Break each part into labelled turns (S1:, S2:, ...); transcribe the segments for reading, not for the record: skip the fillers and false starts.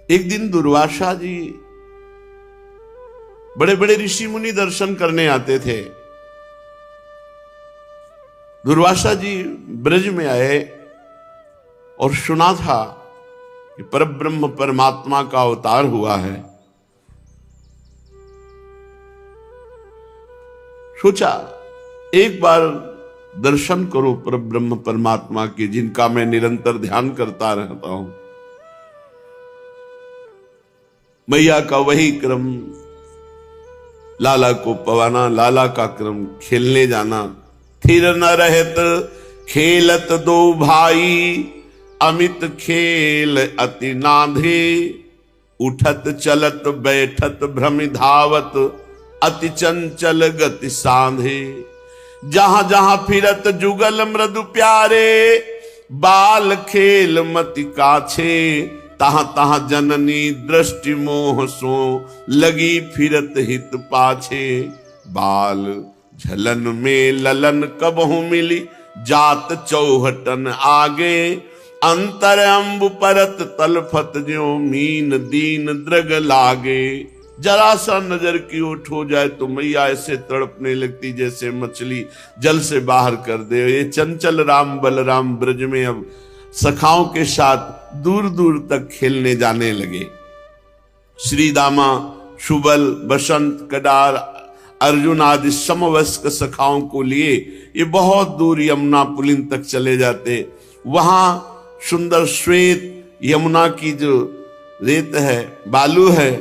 S1: एक दिन दुर्वासा जी, बड़े बड़े ऋषि मुनि दर्शन करने आते थे। दुर्वासा जी ब्रज में आए और सुना था कि परब्रह्म परमात्मा का अवतार हुआ है। सोचा एक बार दर्शन करो परब्रह्म परमात्मा के, जिनका मैं निरंतर ध्यान करता रहता हूं। मैया का वही क्रम, लाला को पवाना, लाला का क्रम खेलने जाना। थिर न रहत खेलत दो भाई, अमित खेल अति नाधे। उठत चलत बैठत भ्रमि धावत, अति चंचल गति सांधे। जहां जहां फिरत जुगल मृदु प्यारे, बाल खेल मति काछे। तहां तहां जननी दृष्टि मोह सो, लगी फिरत हित पाछे। बाल झलन में ललन कबहु मिली, जात चौहटन आगे। अंतर अंब परत तलफत ज्यों, मीन दीन द्रग लागे। जरा सा नजर की ओट हो जाए तो मैया ऐसे तड़पने लगती जैसे मछली जल से बाहर कर दे। ये चंचल राम बलराम ब्रज में अब सखाओं के साथ दूर दूर तक खेलने जाने लगे। श्री दामा, शुबल, बसंत, कडार, अर्जुन आदि समवयस्क सखाओं को लिए ये बहुत दूर यमुना पुलिन तक चले जाते। वहां सुंदर श्वेत यमुना की जो रेत है, बालू है,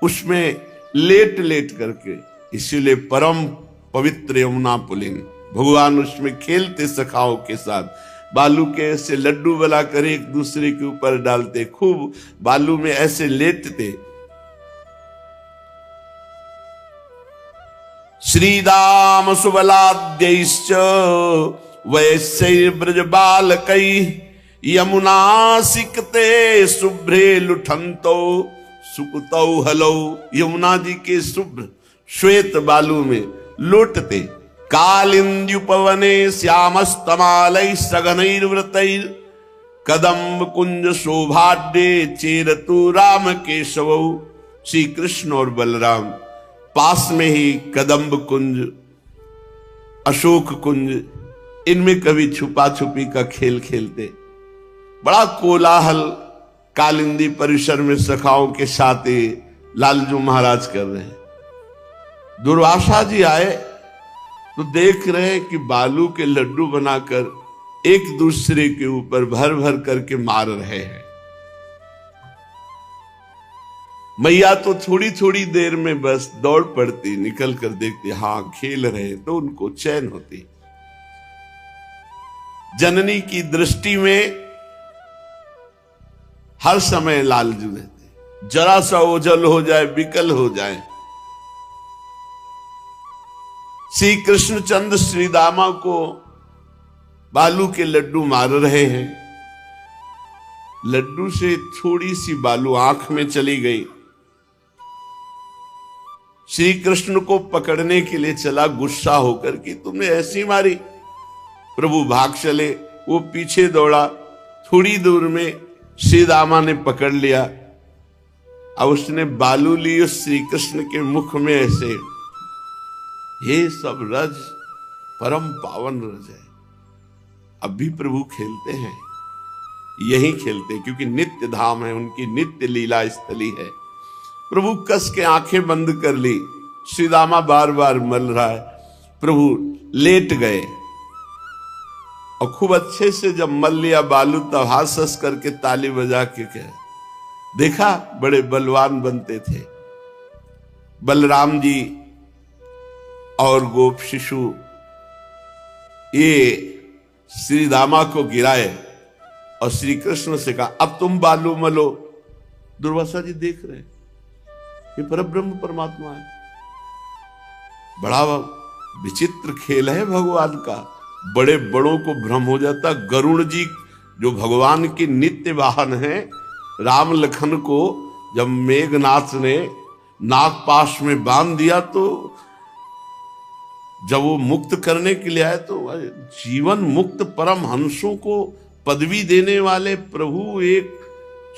S1: उसमें लेट लेट करके, इसीलिए परम पवित्र यमुना पुलिन। भगवान उसमें खेलते सखाओं के साथ। बालू के ऐसे लड्डू बना कर एक दूसरे के ऊपर डालते, खूब बालू में ऐसे लेटते। श्रीदाम सुबलाद्यैश्च वैश्यैर्ब्रज बालकै, यमुना सिकते शुभ्रे लुठंतो सुकुतौ हलौ। यमुना जी के शुभ्र श्वेत बालू में लोटते। कालिंद्युपवने श्यामस्तमालै सघनैर्व्रतैर्, कदम्ब कुंज शोभाढ्ये चेरतु राम केशवौ। श्री कृष्ण और बलराम पास में ही कदम्ब कुंज, अशोक कुंज, इनमें कभी छुपा छुपी का खेल खेलते। बड़ा कोलाहल कालिंदी परिसर में सखाओं के साथ लालजू महाराज कर रहे हैं। दुर्वासा जी आए तो देख रहे हैं कि बालू के लड्डू बनाकर एक दूसरे के ऊपर भर भर करके मार रहे हैं। मैया तो थोड़ी थोड़ी देर में बस दौड़ पड़ती, निकल कर देखती, हाँ खेल रहे, तो उनको चैन होती। जननी की दृष्टि में हर समय लालजू रहते, जरा सा ओझल हो जाए, विकल हो जाए। श्री कृष्णचंद्र श्री दामा को बालू के लड्डू मार रहे हैं। लड्डू से थोड़ी सी बालू आंख में चली गई। श्री कृष्ण को पकड़ने के लिए चला, गुस्सा होकर कि तुमने ऐसी मारी। प्रभु भाग चले, वो पीछे दौड़ा। थोड़ी दूर में श्री दामा ने पकड़ लिया। अब उसने बालू ली, उस श्री कृष्ण के मुख में ऐसे। ये सब रज परम पावन रज है। अब भी प्रभु खेलते हैं, यही खेलते, क्योंकि नित्य धाम है, उनकी नित्य लीला स्थली है। प्रभु कस के आंखें बंद कर ली। श्री दामा बार बार मल रहा है। प्रभु लेट गए और खूब अच्छे से जब मल लिया बालू, तब हास हंस करके ताली बजा के कहे, देखा बड़े बलवान बनते थे। बलराम जी और गोप शिशु ये श्री दामा को गिराए और श्री कृष्ण से कहा, अब तुम बालू मलो। दुर्वासा जी देख रहे, ये परब्रह्म परमात्मा है। बड़ा विचित्र खेल है भगवान का। बड़े बड़ों को भ्रम हो जाता। गरुड़ जी जो भगवान के नित्य वाहन हैं, राम लखन को जब मेघनाथ ने नागपाश में बांध दिया, तो जब वो मुक्त करने के लिए आए, तो जीवन मुक्त परम हंसों को पदवी देने वाले प्रभु एक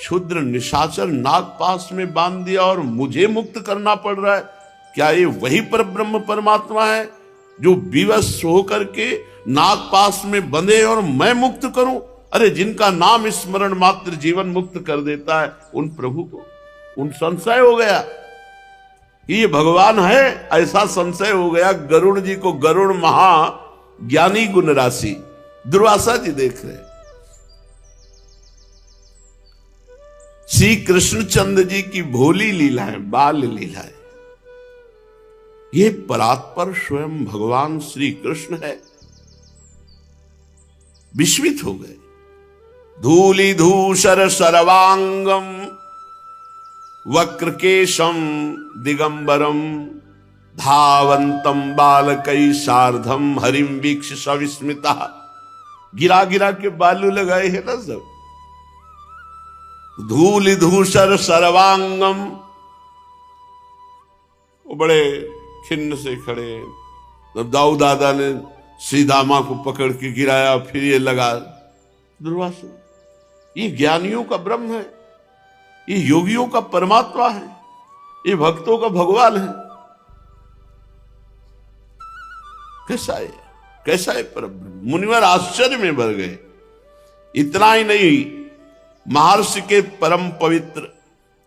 S1: क्षुद्र निशाचर नागपाश में बांध दिया और मुझे मुक्त करना पड़ रहा है। क्या ये वही परब्रह्म परमात्मा है जो विवश होकर के नागपाश में बंधे और मैं मुक्त करूं? अरे जिनका नाम स्मरण मात्र जीवन मुक्त कर देता है, उन प्रभु को उन संशय हो गया कि ये भगवान है, ऐसा संशय हो गया। गरुड़ जी को गरुड़ महा ज्ञानी गुण राशि, दुर्वासा जी देख रहे। श्री कृष्णचंद्र जी की भोली लीला है, बाल लीला है। ये परात्पर स्वयं भगवान श्री कृष्ण है। विस्मित हो गए। धूलि धूसर सर्वांगम वक्रकेशम दिगंबरम धावंतम बालकई सार्धम हरिम वीक्ष सविस्मिता। गिरा गिरा के बालू लगाए हैं ना सब। धूलि धूसर सर्वांगम, वो बड़े खिन्न से खड़े। तब दाऊ दादा ने श्री दामा को पकड़ के गिराया, फिर ये लगा। दुर्वासा, ये ज्ञानियों का ब्रह्म है, ये योगियों का परमात्मा है, ये भक्तों का भगवान है। कैसा है परब्रह्म? मुनिवर आश्चर्य में भर गए। इतना ही नहीं, महर्षि के परम पवित्र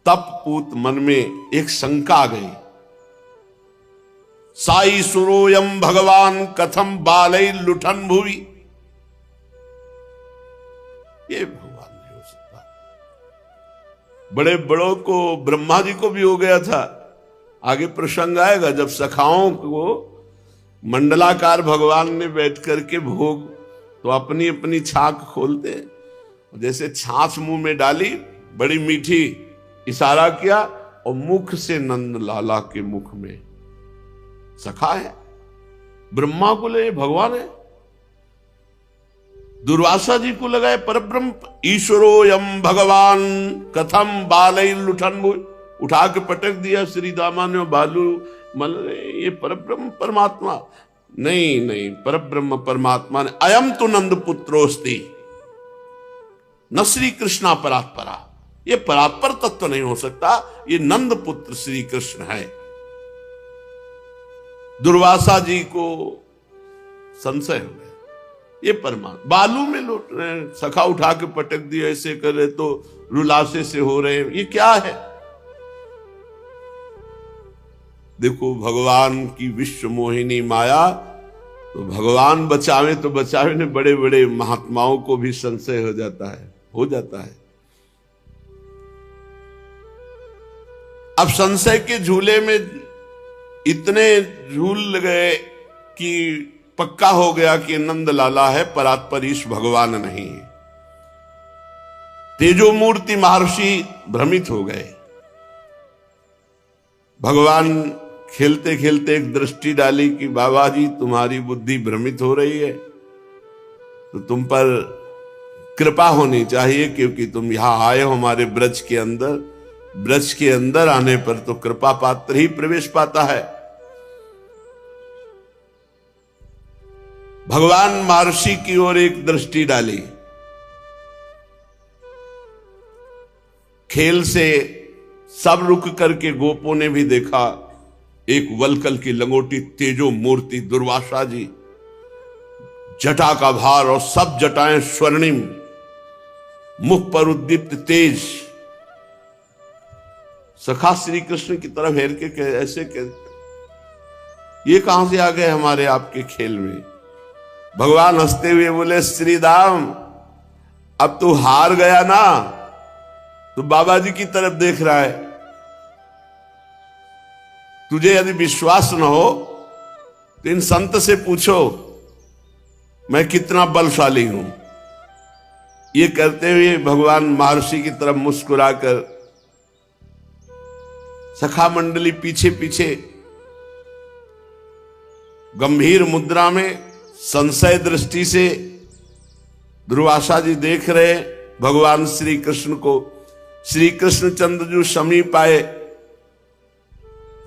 S1: तपपूत मन में एक शंका आ गई। साई सुरोयम भगवान कथम बालई लुठन भुवि। ये भगवान नहीं हो सकता। बड़े बड़ों को, ब्रह्मा जी को भी हो गया था। आगे प्रसंग आएगा जब सखाओं को मंडलाकार भगवान ने बैठ करके भोग, तो अपनी अपनी छाक खोलते, जैसे छाछ मुंह में डाली, बड़ी मीठी, इशारा किया और मुख से नंद लाला के मुख में सखा है। ब्रह्मा को ले भगवान है। दुर्वासा जी को लगाए परब्रह्म। ईश्वरो यम भगवान कथम बालई लुठन भुवि। उठा के पटक दिया श्री दामा ने बालू मल। ये परब्रह्म परमात्मा नहीं, परब्रह्म परमात्मा ने अयम तो नंद पुत्रोस्ति न श्री कृष्णा परात्परा। ये परात्पर तत्व नहीं हो सकता, ये नंद पुत्र श्री कृष्ण है। दुर्वासा जी को संशय हो गया, ये परमात्मा बालू में लौट रहे हैं। सखा उठा के पटक दिया, ऐसे कर रहे तो रुलासे से हो रहे हैं, ये क्या है? देखो भगवान की विश्व मोहिनी माया। तो भगवान बचावे तो बचावे ने, बड़े बड़े महात्माओं को भी संशय हो जाता है। अब संशय के झूले में इतने झूल गए कि पक्का हो गया कि नंद लाला है, परात्परीश भगवान नहीं है। तेजो मूर्ति महर्षि भ्रमित हो गए। भगवान खेलते खेलते एक दृष्टि डाली कि बाबा जी तुम्हारी बुद्धि भ्रमित हो रही है, तो तुम पर कृपा होनी चाहिए, क्योंकि तुम यहां आए हो हमारे ब्रज के अंदर। ब्रज के अंदर आने पर तो कृपा पात्र ही प्रवेश पाता है। भगवान महर्षि की ओर एक दृष्टि डाली। खेल से सब रुक करके गोपों ने भी देखा। एक वलकल की लंगोटी तेजो मूर्ति दुर्वासा जी, जटा का भार और सब जटाएं स्वर्णिम, मुख पर उद्दीप्त तेज। सखा श्री कृष्ण की तरफ हेर के ऐसे ये कहां से आ गए हमारे आपके खेल में? भगवान हंसते हुए बोले, श्री दाम अब तू हार गया ना, तू बाबा जी की तरफ देख रहा है। तुझे यदि विश्वास न हो तो इन संत से पूछो मैं कितना बलशाली हूं। ये करते हुए भगवान महर्षि की तरफ मुस्कुराकर, सखा मंडली पीछे पीछे गंभीर मुद्रा में संशय दृष्टि से दुर्वासा जी देख रहे भगवान श्री कृष्ण को। श्री कृष्णचंद्र जो समीप आए,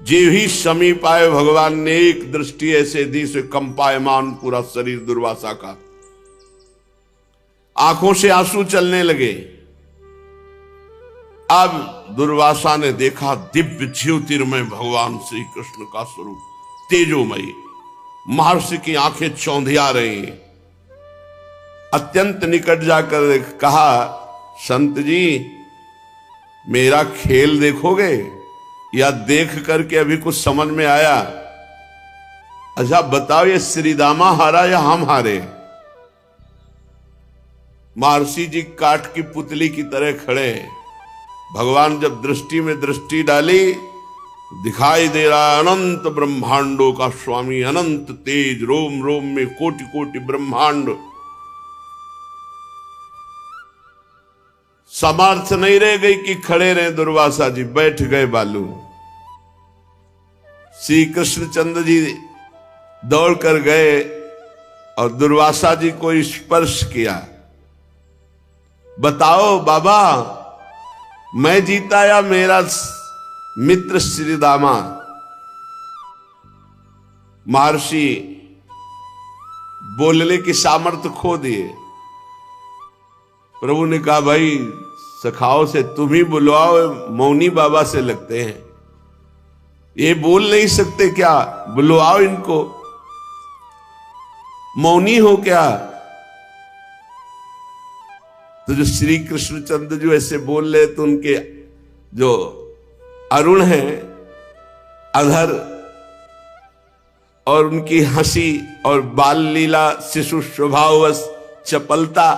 S1: जे ही समीप आए, भगवान ने एक दृष्टि ऐसे दी से कंपायमान पूरा शरीर दुर्वासा का। आंखों से आंसू चलने लगे। अब दुर्वासा ने देखा दिव्य ज्योतिर्मय भगवान श्री कृष्ण का स्वरूप, तेजोमयी। महर्षि की आंखें चौंधिया रही। अत्यंत निकट जाकर कहा, संत जी मेरा खेल देखोगे या देख करके अभी कुछ समझ में आया? अच्छा बताओ, ये श्रीदामा हारा या हम हारे? महर्षि जी काठ की पुतली की तरह खड़े हैं। भगवान जब दृष्टि में दृष्टि डाली, दिखाई दे रहा अनंत ब्रह्मांडों का स्वामी, अनंत तेज, रोम रोम में कोटि कोटि ब्रह्मांड। सामर्थ नहीं रह गई कि खड़े रहे दुर्वासा जी, बैठ गए बालू। श्री कृष्णचंद्र जी दौड़ कर गए और दुर्वासा जी को स्पर्श किया। बताओ बाबा, मैं जीता या मेरा मित्र श्रीदामा? महर्षि बोलने की सामर्थ्य खो दिए। प्रभु ने कहा, भाई सखाओ से तुम ही बुलवाओ, मौनी बाबा से लगते हैं, ये बोल नहीं सकते क्या? बुलवाओ इनको, मौनी हो क्या? तो जो श्री कृष्णचंद्र जो ऐसे बोल रहे, तो उनके जो अरुण है अधर और उनकी हंसी और बाल लीला, शिशु स्वभाववश चपलता,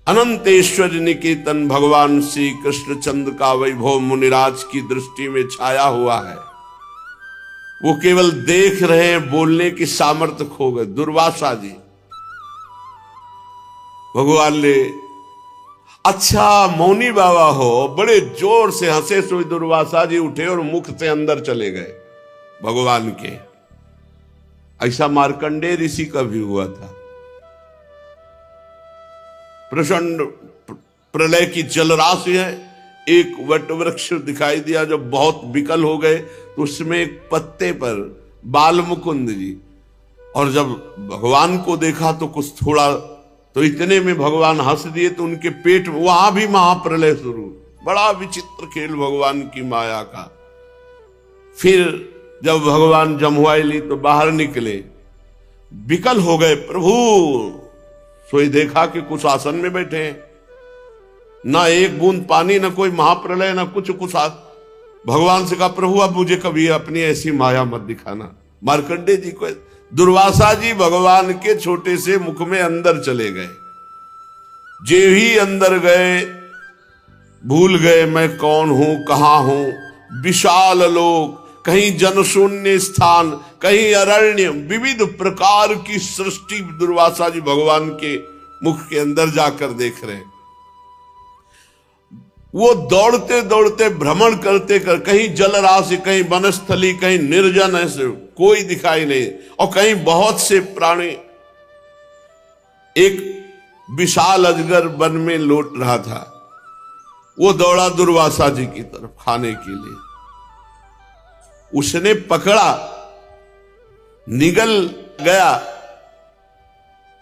S1: अनंतेश्वर निकेतन भगवान श्री कृष्णचंद्र का वैभव मुनिराज की दृष्टि में छाया हुआ है। वो केवल देख रहे हैं, बोलने की सामर्थ्य खो गए दुर्वासा जी। भगवान ने, अच्छा मौनी बाबा हो, बड़े जोर से हंसे। सोई दुर्वासा जी उठे और मुख से अंदर चले गए भगवान के। ऐसा मार्कंडेय ऋषि का भी हुआ था। प्रचंड प्रलय की जलराशि है, एक वट वृक्ष दिखाई दिया जो बहुत विकल हो गए, तो उसमें एक पत्ते पर बाल मुकुंद जी, और जब भगवान को देखा तो कुछ थोड़ा, तो इतने में भगवान हंस दिए, तो उनके पेट में वहां भी महाप्रलय शुरू। बड़ा विचित्र खेल भगवान की माया का। फिर जब भगवान जमुआई ली तो बाहर निकले, विकल हो गए प्रभु। सोई देखा कि कुछ आसन में बैठे हैं, ना एक बूंद पानी, ना कोई महाप्रलय, ना कुछ। भगवान से कहा, प्रभु अब मुझे कभी अपनी ऐसी माया मत दिखाना। मार्कंडेय जी को, दुर्वासा जी भगवान के छोटे से मुख में अंदर चले गए। जे ही अंदर गए, भूल गए मैं कौन हूं, कहां हूं। विशाल लोक, कहीं जनशून्य स्थान, कहीं अरण्य, विविध प्रकार की सृष्टि दुर्वासा जी भगवान के मुख के अंदर जाकर देख रहे। वो दौड़ते दौड़ते भ्रमण करते कर, कहीं जलराशि, कहीं वनस्थली, कहीं निर्जन, ऐसे कोई दिखाई नहीं, और कहीं बहुत से प्राणी। एक विशाल अजगर वन में लौट रहा था, वो दौड़ा दुर्वासा जी की तरफ खाने के लिए। उसने पकड़ा, निगल गया,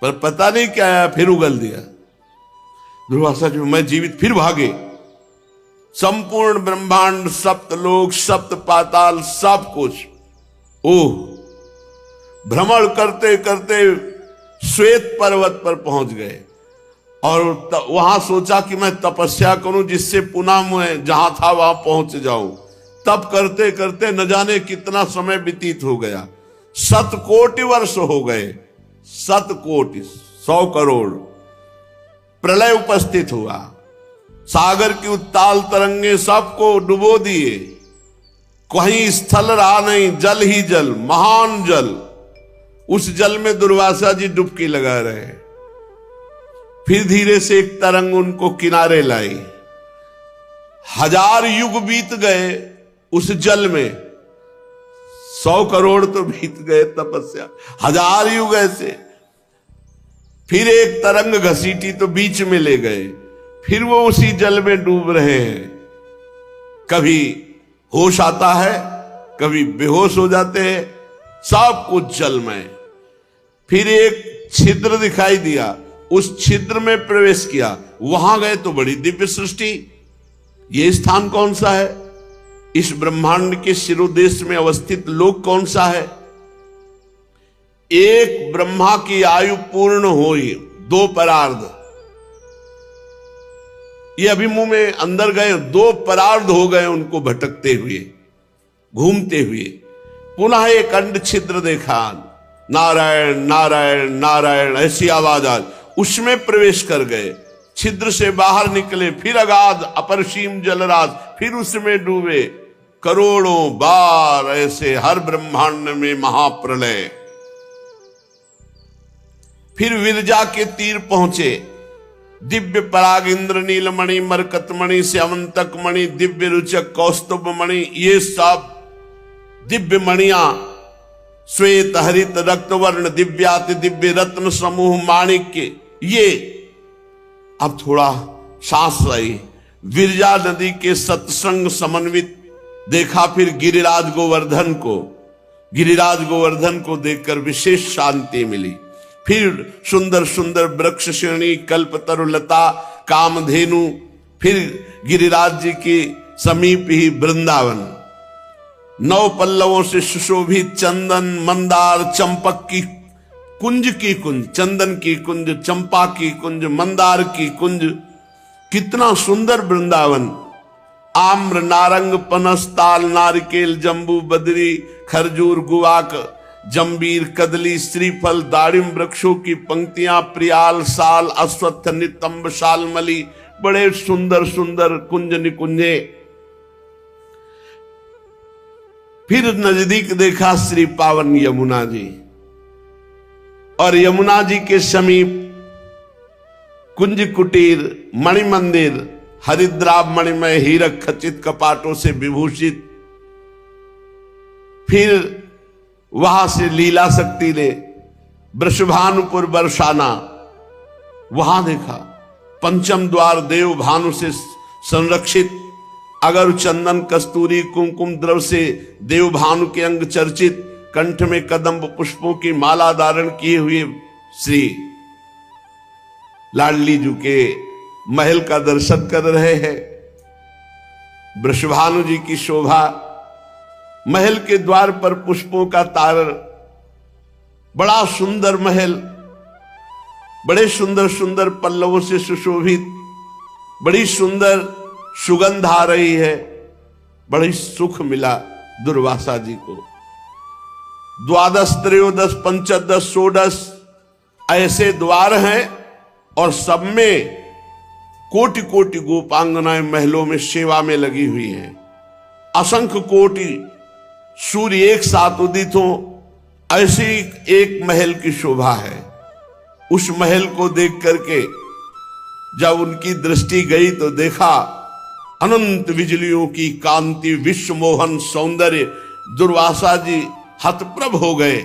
S1: पर पता नहीं क्या आया, फिर उगल दिया। दुर्वासा जी, मैं जीवित, फिर भागे। संपूर्ण ब्रह्मांड, सप्त लोक, सप्त पाताल, सब कुछ। ओह, भ्रमण करते करते श्वेत पर्वत पर पहुंच गए, और वहां सोचा कि मैं तपस्या करूं जिससे पुनः मैं जहां था वहां पहुंच जाऊं। तप करते करते न जाने कितना समय व्यतीत हो गया। 7 कोटि वर्ष हो गए, 7 कोटि, 100 करोड़। प्रलय उपस्थित हुआ, सागर की उत्ताल तरंगे सबको डुबो दिए, कहीं स्थल रहा नहीं, जल ही जल, महान जल। उस जल में दुर्वासा जी डुबकी लगा रहे। फिर धीरे से एक तरंग उनको किनारे लाई। 1000 युग बीत गए उस जल में, 100 करोड़ तो बीत गए तपस्या, 1000 युग ऐसे। फिर एक तरंग घसीटी तो बीच में ले गए, फिर वो उसी जल में डूब रहे हैं। कभी होश आता है, कभी बेहोश हो जाते हैं, सब कुछ जल में। फिर एक छिद्र दिखाई दिया, उस छिद्र में प्रवेश किया, वहां गए तो बड़ी दिव्य सृष्टि। ये स्थान कौन सा है? इस ब्रह्मांड के शिरोदेश में अवस्थित लोक कौन सा है? एक ब्रह्मा की आयु पूर्ण हुई, 2 परार्ध। ये अभी मुंह में अंदर गए, 2 परार्ध हो गए उनको भटकते हुए, घूमते हुए। पुनः एक अंड छिद्र देखा, नारायण नारायण नारायण ऐसी आवाज आज, उसमें प्रवेश कर गए, छिद्र से बाहर निकले, फिर अगाध अपरसीम जलराज, फिर उसमें डूबे। करोड़ों बार ऐसे हर ब्रह्मांड में महाप्रलय। फिर विरजा के तीर पहुंचे, दिव्य पराग इंद्र नीलमणि मरकतमणि श्यामंतक मणि दिव्य रुचक कौस्तुभ मणि, ये सब दिव्य मणियां श्वेत हरित रक्तवर्ण दिव्याति दिव्य रत्न समूह माणिक्य। ये अब थोड़ा सांस आई, विरजा नदी के सत्संग समन्वित देखा। फिर गिरिराज गोवर्धन को, गिरिराज गोवर्धन को देखकर विशेष शांति मिली। फिर सुंदर सुंदर वृक्ष श्रेणी, कल्पतरु लता, कामधेनु। फिर गिरिराज जी के समीप ही वृंदावन, 9 पल्लवों से सुशोभित चंदन मंदार चंपक की कुंज की कुंज, चंदन की कुंज, चंपा की कुंज, मंदार की कुंज, कितना सुंदर वृंदावन। आम्र नारंग पनस ताल नारिकेल जंबू बदरी खरजूर गुवाक जंबीर कदली श्रीफल दाड़िम वृक्षों की पंक्तियां, प्रियाल साल अश्वत्थ नितंब शालमली, बड़े सुंदर सुंदर कुंज निकुंजे। फिर नजदीक देखा श्री पावन यमुना जी, और यमुना जी के समीप कुंज कुटीर मणि मंदिर, हरिद्राभ मणिमय हीरक खचित कपाटों से विभूषित। फिर वहां से लीला शक्ति ने वृषभानुपुर बरसाना, वहां देखा पंचम द्वार देव भानु से संरक्षित, अगर चंदन कस्तूरी कुमकुम द्रव से देव भानु के अंग चर्चित, कंठ में कदम्ब पुष्पों की माला धारण किए हुए श्री लाडली जी के महल का दर्शन कर रहे हैं। वृषभानु जी की शोभा, महल के द्वार पर पुष्पों का तारण, बड़ा सुंदर महल, बड़े सुंदर सुंदर पल्लवों से सुशोभित, बड़ी सुंदर सुगंध आ रही है, बड़ी सुख मिला दुर्वासा जी को। 12 त्रयोदश पंचदश षोडश ऐसे द्वार हैं, और सब में कोटि कोटि गोपांगनाएं महलों में सेवा में लगी हुई हैं। असंख्य कोटि सूर्य एक साथ उदित हो, ऐसी एक महल की शोभा है। उस महल को देख करके जब उनकी दृष्टि गई तो देखा अनंत बिजलियों की कांति, विश्व मोहन सौंदर्य। दुर्वासा जी हतप्रभ हो गए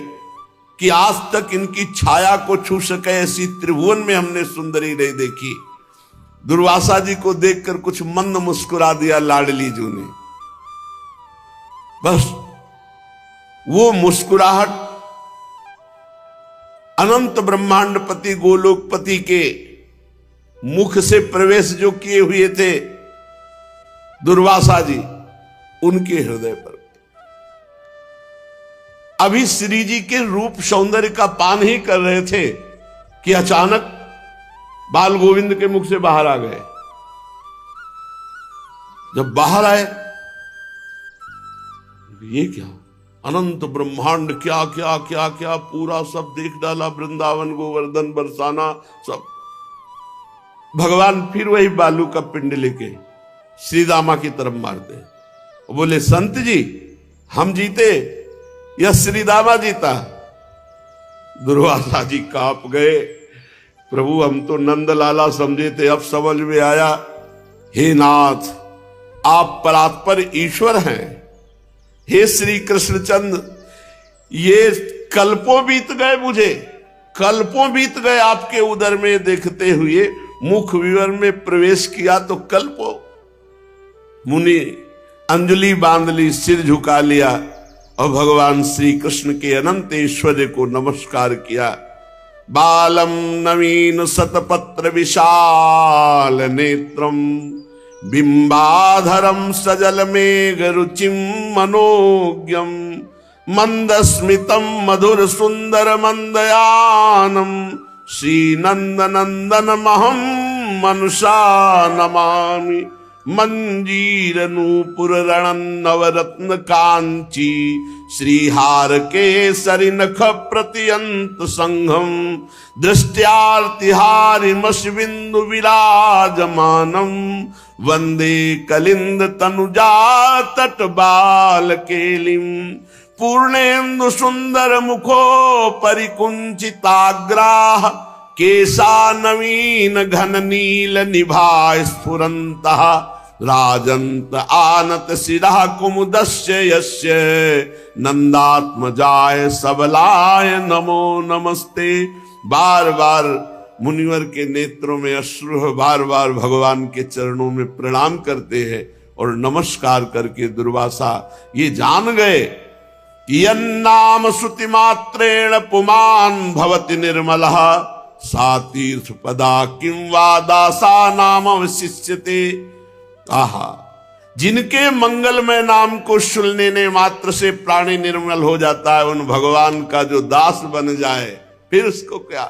S1: कि आज तक इनकी छाया को छू सके ऐसी त्रिभुवन में हमने सुंदरी नहीं देखी। दुर्वासा जी को देखकर कुछ मंद मुस्कुरा दिया लाडली जी ने। बस वो मुस्कुराहट अनंत ब्रह्मांडपति गोलोकपति के मुख से प्रवेश जो किए हुए थे दुर्वासा जी, उनके हृदय पर। अभी श्री जी के रूप सौंदर्य का पान ही कर रहे थे कि अचानक बाल गोविंद के मुख से बाहर आ गए। जब बाहर आए, ये क्या अनंत ब्रह्मांड, क्या क्या क्या क्या पूरा सब देख डाला, वृंदावन गोवर्धन बरसाना सब। भगवान फिर वही बालू का पिंड लेके श्री दामा की तरफ मारते, बोले संत जी हम जीते या श्री दामा जीता? दुर्वासा जी कांप गए, प्रभु हम तो नंदलाला समझे थे, अब समझ में आया हे नाथ आप परात्पर ईश्वर हैं। हे श्री कृष्णचंद्र, ये कल्पों बीत गए, मुझे कल्पों बीत गए आपके उदर में देखते हुए। मुख विवर में प्रवेश किया तो कल्पों। मुनि अंजलि बांध ली, सिर झुका लिया और भगवान श्री कृष्ण के अनंत ऐश्वर्य को नमस्कार किया। बालम नवीन शतपत्र विशाल नेत्रम बिंबाधरम सजल मेघ रुचिम मनोज्ञम मंदस्मितम मधुर सुंदर मंदयानम श्रीनंदनंदन महम मनुषा नमामि मंजीर नूपुर रणन नवरत्न कांची श्रीहार केसरी नख प्रत्यंत संघम दृष्ट्यार्तिहारिमश्विंदु विराजमानम वंदे कलिंद तनुजा तट बाल केलिम पूर्णेन्दु सुंदर मुखो परिकुंचिताग्राह केसा नवीन घन नील निभा स्फुरन्तः राजन्त आनत शिरः कुमुदस्य यस्य नंदात्मजाय सबलाय नमो नमस्ते। बार बार मुनिवर के नेत्रों में अश्रु, बार बार भगवान के चरणों में प्रणाम करते हैं और नमस्कार करके दुर्वासा ये जान गए कि यन्नाम श्रुति मात्रेण पुमान् भवति निर्मलः सा तीर्थ पदा किं वा दासा नाम अवशिष्यते। कहा जिनके मंगलमय नाम को सुनने मात्र से प्राणी निर्मल हो जाता है, उन भगवान का जो दास बन जाए फिर उसको क्या